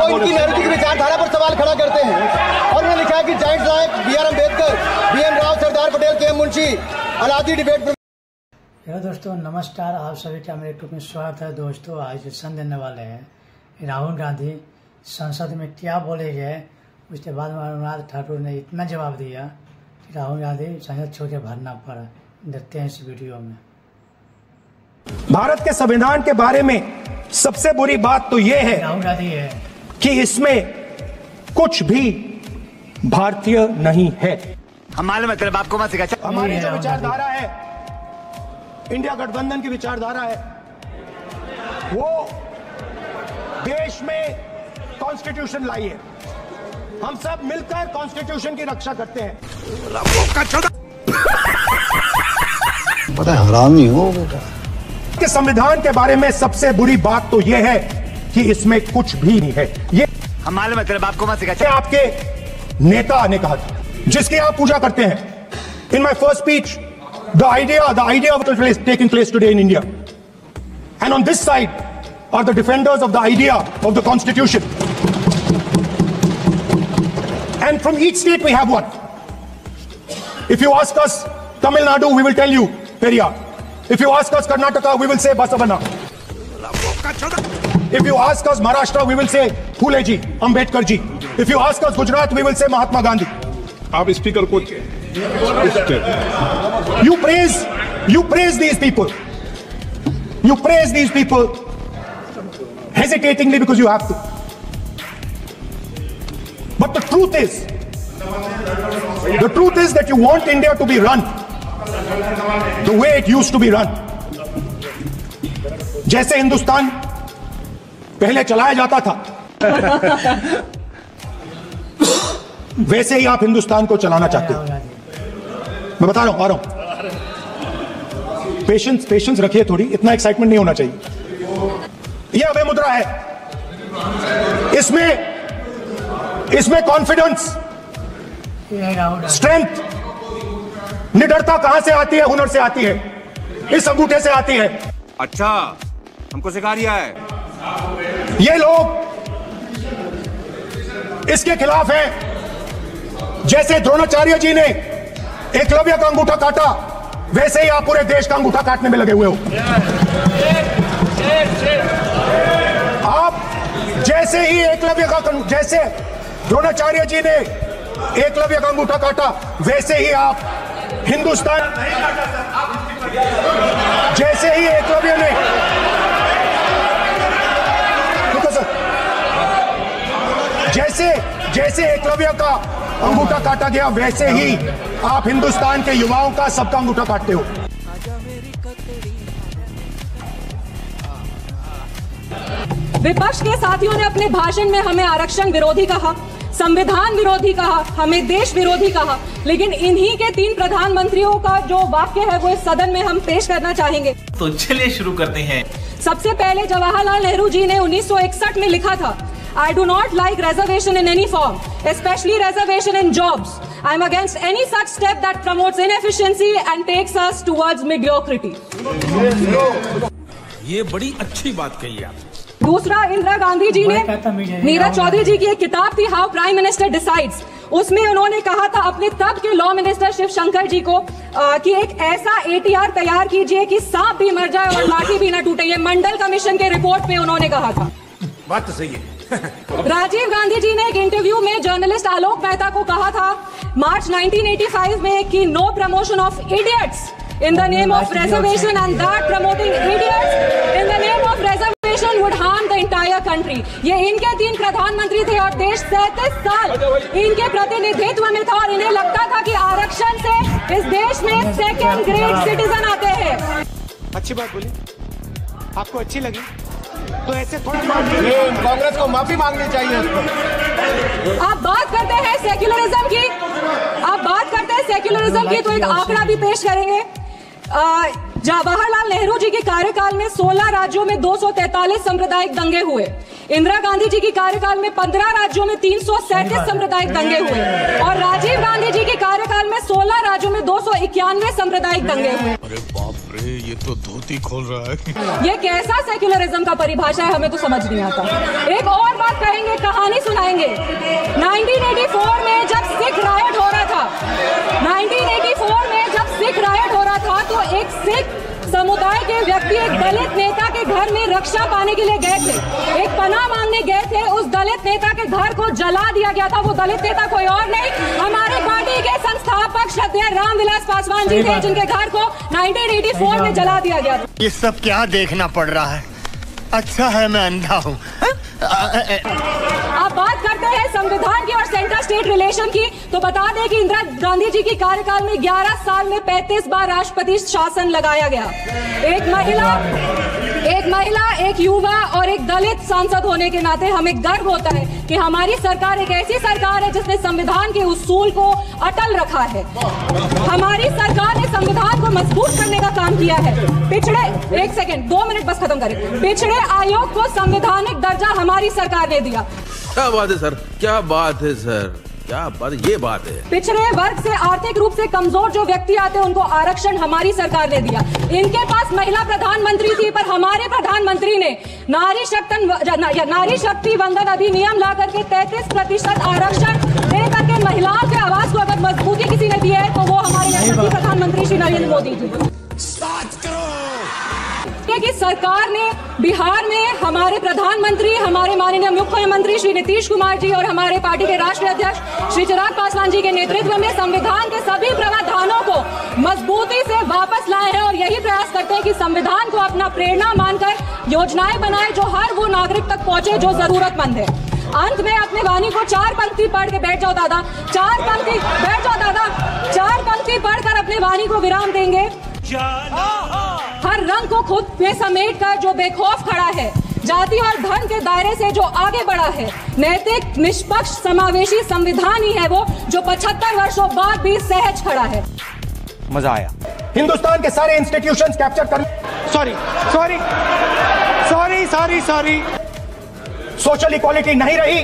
वो इनकी नेहरू जी की विचारधारा पर सवाल खड़ा करते हैं। और उन्होंने लिखा है कि giants like B R. Ambedkar, B N. Rau, Sardar Patel, K M. Munshi, Alladi debate. Hello दोस्तों, नमस्कार। आप सभी का मेरे यूट्यूब में स्वागत है। दोस्तों, आज सेशन देने वाले हैं राहुल गांधी संसद में क्या बोले गए, उसके बाद अनुराग ठाकुर ने इतना जवाब दिया कि राहुल गांधी संसद छोड़ के भागना पड़ा। देखते हैं इस वीडियो में। भारत के संविधान के बारे में सबसे बुरी बात तो यह है राहुल गांधी है कि इसमें कुछ भी भारतीय नहीं है। हमारे मतलब आपको मत सिखा। हमारी जो विचारधारा है, इंडिया गठबंधन की विचारधारा है, वो देश में कॉन्स्टिट्यूशन लाई है। हम सब मिलकर कॉन्स्टिट्यूशन की रक्षा करते हैं। पता है हरामी हो बेटा। के संविधान के बारे में सबसे बुरी बात तो यह है कि इसमें कुछ भी नहीं है। ये हमारे मतलब आपको मत सिखा। आपके नेता ने कहा था, जिसकी आप पूजा करते हैं। In my first speech, the idea of taking place today in India, and on this side are the defenders of the idea of the Constitution. And from each state we have one. If you ask us Tamil Nadu, we will tell you Periyar. If you ask us Karnataka, we will say Basavana. If you ask us Maharashtra, we will say Phule ji, Ambedkar ji. If you ask us Gujarat, we will say Mahatma Gandhi. आप speaker को You praise these people. You praise these people hesitatingly because you have to. But the truth is that you want India to be run the way it used to be run. जैसे हिंदुस्तान पहले चलाया जाता था, वैसे ही आप हिंदुस्तान को चलाना चाहते हो। मैं बता रहा हूं, आ रहा हूं। पेशेंस रखिए थोड़ी, इतना एक्साइटमेंट नहीं होना चाहिए। यह अभय मुद्रा है। इसमें कॉन्फिडेंस, स्ट्रेंथ, निडरता कहां से आती है? हुनर से आती है, इस अंगूठे से आती है। अच्छा, हमको सिखा रिया है। ये लोग इसके खिलाफ हैं। जैसे द्रोणाचार्य जी ने एकलव्य का अंगूठा काटा, वैसे ही आप पूरे देश का अंगूठा काटने में लगे हुए हो। आप जैसे द्रोणाचार्य जी ने एकलव्य का अंगूठा काटा, वैसे ही आप हिंदुस्तान, जैसे ही एकलव्य ने, जैसे एकलव्य का अंगूठा काटा गया, वैसे ही आप हिंदुस्तान के युवाओं का सबका अंगूठा काटते हो। विपक्ष के साथियों ने अपने भाषण में हमें आरक्षण विरोधी कहा, संविधान विरोधी कहा, हमें देश विरोधी कहा, लेकिन इन्हीं के 3 प्रधानमंत्रियों का जो वाक्य है वो इस सदन में हम पेश करना चाहेंगे। तो चलिए शुरू करते हैं। सबसे पहले जवाहरलाल नेहरू जी ने 1961 में लिखा था, I do not like reservation in any form, especially reservation in jobs. I am against any such step that promotes inefficiency and takes us towards mediocrity. ये बड़ी अच्छी बात कही आप। दूसरा, इंदिरा गांधी जी ने, नीरज चौधरी जी की एक किताब थी हाउ प्राइम मिनिस्टर डिसाइड्स, उसमें उन्होंने कहा था अपने तब के लॉ मिनिस्टर शिव शंकर जी को कि एक ऐसा ATR तैयार कीजिए कि सांप भी मर जाए और लाठी भी न टूटे। ये मंडल कमीशन के रिपोर्ट में उन्होंने कहा था। बात तो सही है। राजीव गांधी जी ने एक इंटरव्यू में जर्नलिस्ट आलोक मेहता को कहा था मार्च 1985 में कि no promotion of idiots in the name of reservation and that promoting idiots in the name of reservation would harm the entire country. ये इनके 3 प्रधानमंत्री थे और देश 37 साल इनके प्रतिनिधित्व में था और इन्हें लगता था कि आरक्षण से इस देश में सेकेंड ग्रेड सिटीजन आते हैं। अच्छी बात बोली, आपको अच्छी लगी तो ऐसे थोड़ा कांग्रेस को माफी मांगनी चाहिए। आप बात करते हैं सेक्युलरिज्म की, तो एक आंकड़ा भी पेश करेंगे। जवाहरलाल नेहरू जी के कार्यकाल में 16 राज्यों में 243 सांप्रदायिक दंगे हुए। इंदिरा गांधी जी के कार्यकाल में 15 राज्यों में 337 सांप्रदायिक दंगे हुए और राजीव गांधी जी के कार्यकाल में 16 राज्यों में 291 सांप्रदायिक दंगे हुए। अरे बाप रे, ये तो धोती खोल रहा है। ये कैसा सेक्युलरिज्म का परिभाषा है, हमें तो समझ नहीं आता। एक और बात कहेंगे, कहा व्यक्ति एक दलित नेता के घर में रक्षा पाने के लिए गए थे, एक पनाह मांगने गए थे, उस दलित नेता के घर को जला दिया गया था। वो दलित नेता कोई और नहीं, हमारे पार्टी के संस्थापक श्रद्धेय रामविलास पासवान जी थे, जिनके घर को 1984 में जला दिया गया था। ये सब क्या देखना पड़ रहा है? अच्छा है मैं अंधा हूँ। आप बात करते हैं संविधान की और सेंटर स्टेट रिलेशन की, तो बता दें कि इंदिरा गांधी जी की कार्यकाल में 11 साल में 35 बार राष्ट्रपति शासन लगाया गया। एक महिला, एक युवा और एक दलित सांसद होने के नाते हमें गर्व होता है कि हमारी सरकार एक ऐसी सरकार है जिसने संविधान के उसूल को अटल रखा है। हमारी सरकार ने संविधान को मजबूत करने का काम किया है। एक सेकंड 2 मिनट बस खत्म करें। पिछड़े आयोग को संवैधानिक दर्जा हमारी सरकार ने दिया। क्या बात है सर, क्या बात है सर, क्या बात, ये बात है। पिछड़े वर्ग से आर्थिक रूप से कमजोर जो व्यक्ति आते हैं उनको आरक्षण हमारी सरकार ने दिया। इनके पास महिला प्रधानमंत्री थी, पर हमारे प्रधानमंत्री ने नारी शक्ति वंदन अधिनियम ला करके 33% आरक्षण दे करके महिलाओं के आवाज को अगर मजबूती किसी ने दी है तो वो हमारे यशस्वी प्रधानमंत्री श्री नरेंद्र मोदी जी। कि सरकार ने बिहार में हमारे प्रधानमंत्री, हमारे माननीय मुख्यमंत्री श्री नीतीश कुमार जी और हमारे पार्टी के राष्ट्रीय अध्यक्ष श्री चिराग पासवान जी के नेतृत्व में संविधान के सभी प्रावधानों को मजबूती से वापस लाए हैं और यही प्रयास करते हैं कि संविधान को अपना प्रेरणा मानकर योजनाएं बनाए जो हर वो नागरिक तक पहुंचे जो जरूरतमंद है। अंत में अपने वाणी को 4 पंक्ति पढ़ के बैठ जाओ दादा, 4 पंक्ति बैठ जाओ दादा, 4 पंक्ति पढ़कर अपने वाणी को विराम देंगे। हर रंग को खुद में समेट कर जो बेखौफ खड़ा है, जाति और धर्म के दायरे से जो आगे बढ़ा है, नैतिक निष्पक्ष समावेशी संविधान ही है वो जो 75 वर्षों बाद भी सहज खड़ा है। मजा आया। हिंदुस्तान के सारे इंस्टीट्यूशंस कैप्चर कर, सॉरी सोशल इक्वालिटी नहीं रही,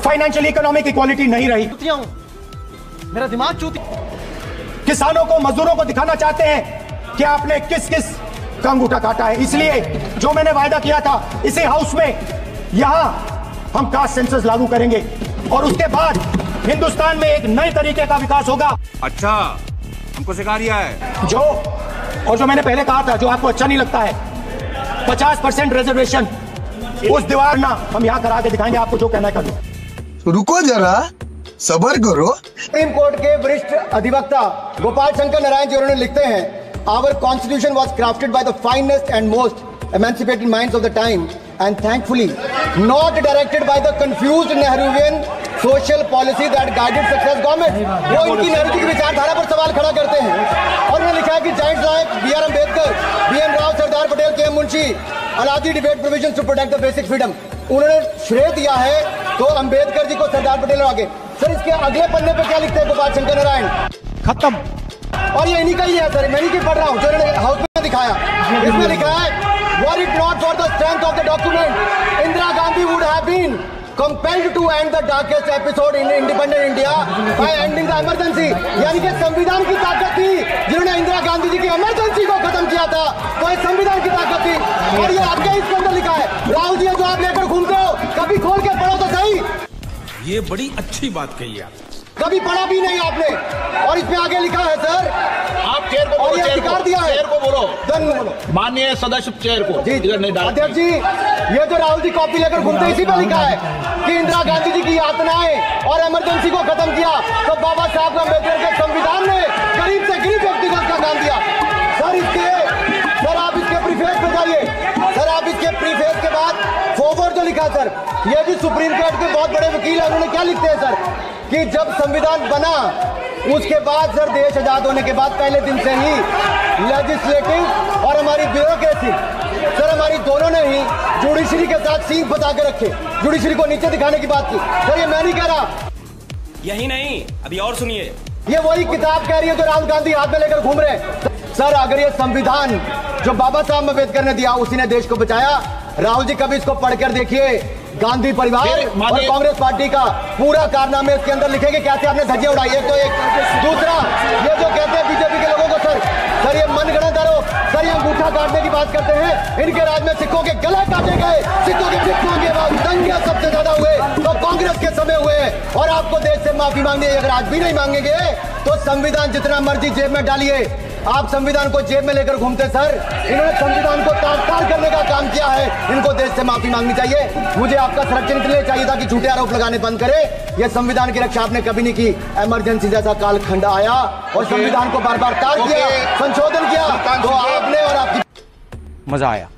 फाइनेंशियल इकोनॉमिक इक्वालिटी नहीं रही। मेरा दिमाग चूती। किसानों को, मजदूरों को दिखाना चाहते हैं कि आपने किस किस का अंगूठा काटा है। इसलिए जो मैंने वायदा किया था इसी हाउस में, यहां हम कास्ट सेंसस लागू करेंगे और उसके बाद हिंदुस्तान में एक नए तरीके का विकास होगा। अच्छा, हमको सिखा रिया है। जो मैंने पहले कहा था, जो आपको अच्छा नहीं लगता है, 50% रिजर्वेशन उस दीवार ना हम यहां करा के दिखाएंगे। आपको जो कहना है कर दो। रुको जरा, सबर करो। सुप्रीम कोर्ट के वरिष्ठ अधिवक्ता गोपाल शंकर नारायण जी उन्होंने लिखते हैं, Our constitution was crafted by the finest and most emancipated minds of the time and thankfully not directed by the confused Nehruvian social policy that guided success government। वो इनकी नेहरू की विचारधारा पर सवाल खड़ा करते हैं और उन्होंने लिखा है कि giants like B.R. Ambedkar, B.N. Rao, Sardar Patel, K.M. Munshi allowed the debate provisions to protect the basic freedom। उन्होंने श्रेय दिया है तो अम्बेडकर जी को, सरदार पटेल आगे। सर, इसके अगले पन्ने पे क्या लिखते हैं गोपाल शंकर नारायण? खत्म। और ये इन्हीं का ही है सर, मैं नहीं पढ़ रहा हूँ, जो इन्होंने हाउस में दिखाया। इसमें लिखा है, were it not for the strength of the document, Indira Gandhi would have been compelled to end the darkest episode in independent India by ending the emergency। यानी कि संविधान की ताकत थी जिन्होंने इंदिरा गांधी जी की इमरजेंसी को खत्म किया था, तो ये संविधान की ताकत थी। और ये आपके इसके अंदर लिखा है, राहुल जी जो आप लेकर घूमते हो, कभी खोल के पढ़ो तो सही। ये बड़ी अच्छी बात कही आप, कभी पढ़ा भी नहीं आपने। और इसमें आगे लिखा है सर, आप चेयर को और ये अधिकार दिया है, चेयर को बोलो, बोलो माननीय सदस्य चेयर को। जी अध्यक्ष जी, ये जो राहुल जी कॉपी लेकर घूमते इसी पे लिखा है कि इंदिरा गांधी जी की यातनाएं और इमरजेंसी को खत्म किया तो बाबा साहब अम्बेडकर के संविधान ने गरीब से गरीब व्यक्ति को उसका काम दिया। सर आप इसके प्रीफेस पे जाइए। सर आप इसके प्रीफेस के बाद फॉरवर्ड जो लिखा सर, ये भी सुप्रीम कोर्ट के बहुत बड़े वकील है, उन्होंने क्या लिखते हैं सर कि जब संविधान बना उसके बाद सर, देश आजाद होने के बाद पहले दिन से ही लेजिस्लेटिव और हमारी ब्यूरोक्रेसी सर, हमारी दोनों ने ही जुडिशरी के साथ सींग फंसा के रखे, जुडिशरी को नीचे दिखाने की बात की। सर ये मैं नहीं कह रहा, यही नहीं, अभी और सुनिए, ये वही किताब कह रही है जो राहुल गांधी हाथ में लेकर घूम रहे हैं। सर अगर ये संविधान जो बाबा साहब अम्बेडकर ने दिया उसी ने देश को बचाया। राहुल जी कभी इसको पढ़कर देखिए, गांधी परिवार और कांग्रेस पार्टी का पूरा कारनामे इसके अंदर लिखेंगे, कैसे आपने धज्जियां उड़ाई। एक तो एक दूसरा, ये जो कहते हैं बीजेपी के लोगों को सर ये मनगढ़ंत आरोप, सर ये अंगूठा काटने की बात करते हैं। इनके राज में सिखों के गले काटे गए, सिखों के बिट्टुओं के बाद दंगे सबसे ज्यादा हुए तो कांग्रेस के समय हुए। और आपको देश से माफी मांगनी है, अगर आज भी नहीं मांगेंगे तो संविधान जितना मर्जी जेब में डालिए, आप संविधान को जेब में लेकर घूमते सर। इन्होंने संविधान को तार-तार करने का काम किया है। इनको देश से माफी मांगनी चाहिए। मुझे आपका संरक्षण इसलिए चाहिए था कि झूठे आरोप लगाने बंद करे। यह संविधान की रक्षा आपने कभी नहीं की। इमरजेंसी जैसा कालखंड आया और संविधान को बार बार तार किया, संशोधन किया, तो आपने और आपकी मजा आया।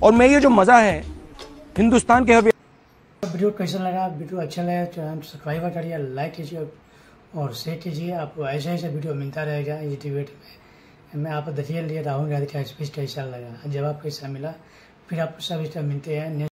और मैं ये जो मजा है हिंदुस्तान के वीडियो कैसा लगा? वीडियो अच्छा लगा तो चैनल सब्सक्राइब करिए, लाइक कीजिए और शेयर कीजिए। आपको ऐसे ऐसे वीडियो मिलता रहेगा इस डिबेट में। मैं आप देखिए लिए राहुल गांधी का स्पीच कैसा लगा, जवाब कैसा मिला, फिर आपको सब मिलते हैं।